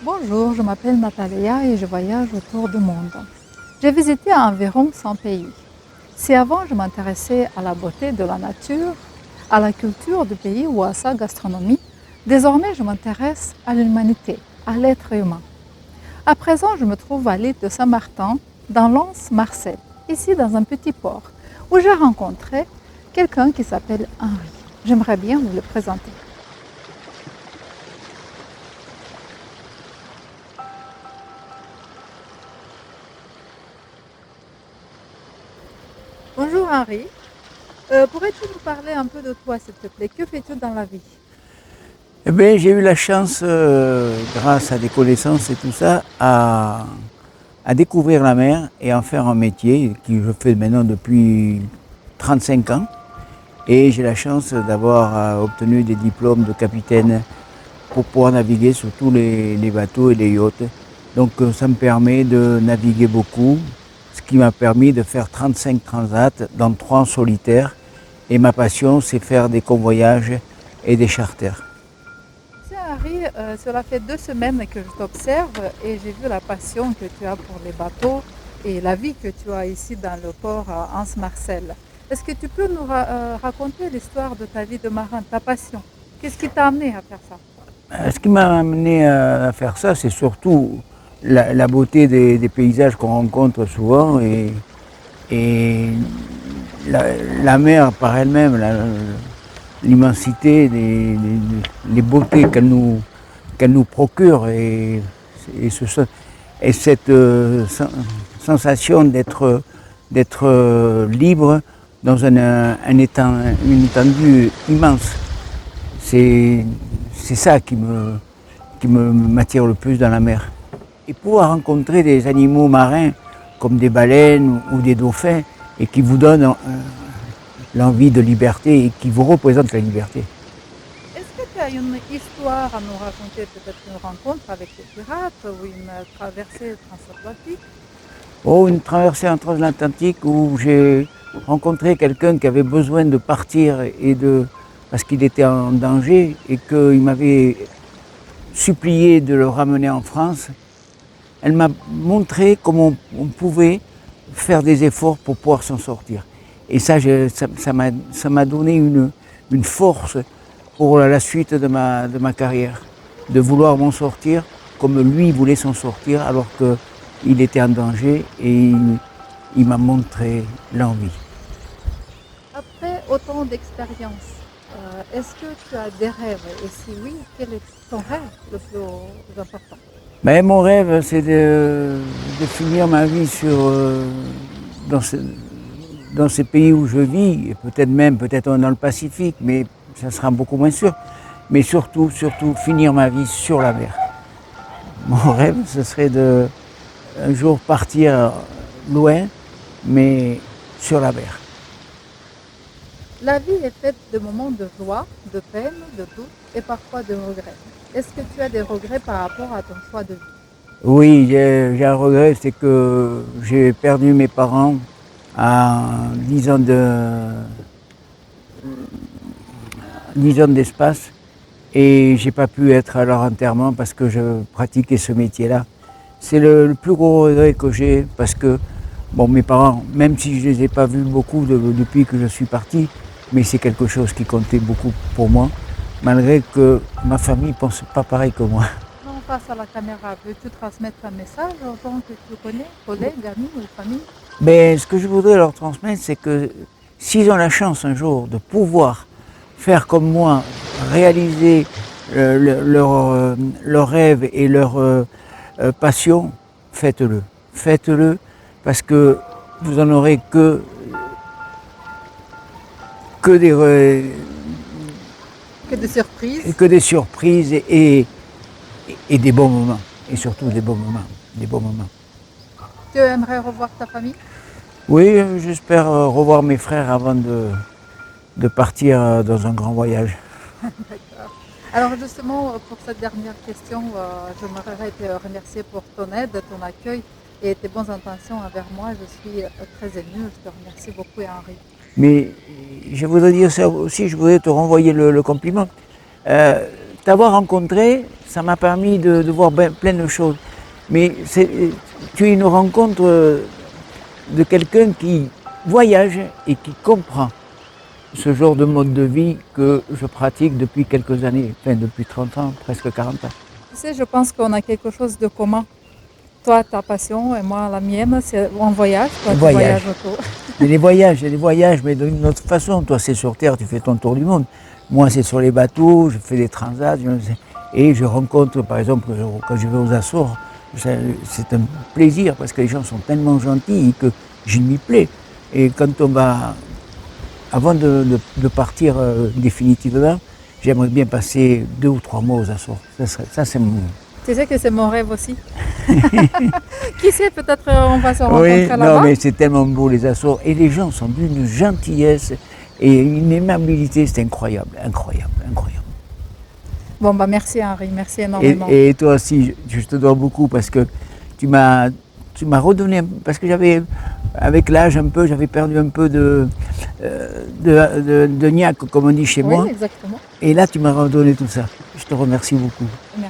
Bonjour, je m'appelle Natalia et je voyage autour du monde. J'ai visité environ 100 pays. Si avant je m'intéressais à la beauté de la nature, à la culture du pays ou à sa gastronomie, désormais je m'intéresse à l'humanité, à l'être humain. À présent, je me trouve à l'île de Saint-Martin, dans l'Anse-Marcel, ici dans un petit port, où j'ai rencontré quelqu'un qui s'appelle Henri. J'aimerais bien vous le présenter. Bonjour Henri. Pourrais-tu nous parler un peu de toi, s'il te plaît? Que fais-tu dans la vie? Eh bien, j'ai eu la chance, grâce à des connaissances et tout ça, à découvrir la mer et en faire un métier que je fais maintenant depuis 35 ans. Et j'ai la chance d'avoir obtenu des diplômes de capitaine pour pouvoir naviguer sur tous les bateaux et les yachts. Donc ça me permet de naviguer beaucoup, ce qui m'a permis de faire 35 transats, dans 3 en solitaire. Et ma passion, c'est faire des convoyages et des charters. Tu sais, Henri, cela fait 2 semaines que je t'observe et j'ai vu la passion que tu as pour les bateaux et la vie que tu as ici dans le port à Anse-Marcel. Est-ce que tu peux nous raconter l'histoire de ta vie de marin, ta passion? Qu'est-ce qui t'a amené à faire ça? Ce qui m'a amené à faire ça, c'est surtout la beauté des paysages qu'on rencontre souvent et la mer par elle-même, l'immensité, les beautés qu'elle nous procure et, et cette sensation d'être libre dans une étendue immense. C'est ça qui m'attire le plus dans la mer. Et pouvoir rencontrer des animaux marins comme des baleines ou des dauphins et qui vous donnent l'envie de liberté et qui vous représentent la liberté. Est-ce que tu as une histoire à nous raconter, peut-être une rencontre avec les pirates ou une traversée transatlantique? Oh, une traversée en transatlantique où j'ai rencontré quelqu'un qui avait besoin de partir parce qu'il était en danger et qu'il m'avait supplié de le ramener en France. Elle m'a montré comment on pouvait faire des efforts pour pouvoir s'en sortir. Et ça m'a donné une force pour la suite de ma carrière, de vouloir m'en sortir comme lui voulait s'en sortir alors qu'il était en danger et il m'a montré l'envie. Après autant d'expériences, est-ce que tu as des rêves? Et si oui, quel est ton rêve le plus important? Mais mon rêve, c'est de finir ma vie dans, dans ces pays où je vis, et peut-être dans le Pacifique, mais ça sera beaucoup moins sûr. Mais surtout, finir ma vie sur la mer. Mon rêve, ce serait un jour partir loin, mais sur la mer. La vie est faite de moments de joie, de peine, de doute et parfois de regrets. Est-ce que tu as des regrets par rapport à ton choix de vie? Oui, j'ai un regret, c'est que j'ai perdu mes parents à 10 ans d'espace et j'ai pas pu être à leur enterrement parce que je pratiquais ce métier-là. C'est le plus gros regret que j'ai parce que bon, mes parents, même si je les ai pas vus beaucoup depuis que je suis parti, mais c'est quelque chose qui comptait beaucoup pour moi, malgré que ma famille ne pense pas pareil que moi. Non, face à la caméra, veux-tu transmettre un message aux gens que tu connais, collègues, amis ou famille? Mais ce que je voudrais leur transmettre, c'est que s'ils ont la chance un jour de pouvoir faire comme moi, réaliser leurs rêves et leur passion, faites-le. Faites-le parce que vous en aurez Que de surprises. que des surprises et des bons moments. Et surtout des bons moments. Des bons moments. Tu aimerais revoir ta famille? Oui, j'espère revoir mes frères avant de partir dans un grand voyage. D'accord. Alors justement, pour cette dernière question, j'aimerais te remercier pour ton aide, ton accueil et tes bonnes intentions envers moi. Je suis très émue. Je te remercie beaucoup, Henri. Mais je voudrais dire ça aussi, je voudrais te renvoyer le compliment. T'avoir rencontré, ça m'a permis de voir plein de choses. Mais tu es une rencontre de quelqu'un qui voyage et qui comprend ce genre de mode de vie que je pratique depuis quelques années, enfin depuis 30 ans, presque 40 ans. Tu sais, je pense qu'on a quelque chose de commun. Toi, ta passion et moi, la mienne, c'est on voyage. Toi, tu voyages autour. Il y a des voyages, mais d'une autre façon. Toi, c'est sur Terre, tu fais ton tour du monde. Moi, c'est sur les bateaux, je fais des transats. Et je rencontre, par exemple, quand je vais aux Açores, c'est un plaisir parce que les gens sont tellement gentils que je m'y plais. Et quand on va, avant de partir définitivement, j'aimerais bien passer 2 ou 3 mois aux Açores. Ça c'est mon... Tu sais que c'est mon rêve aussi. Qui sait, peut-être on va se rencontrer là-bas. Non, mais c'est tellement beau les Açores. Et les gens sont d'une gentillesse et une aimabilité, c'est incroyable, incroyable, incroyable. Bon, bah merci Henri, merci énormément. Et toi aussi, je te dois beaucoup parce que tu m'as redonné, parce que j'avais, avec l'âge un peu, j'avais perdu un peu de niaque, comme on dit chez moi. Oui, exactement. Et là, tu m'as redonné tout ça. Je te remercie beaucoup. Merci.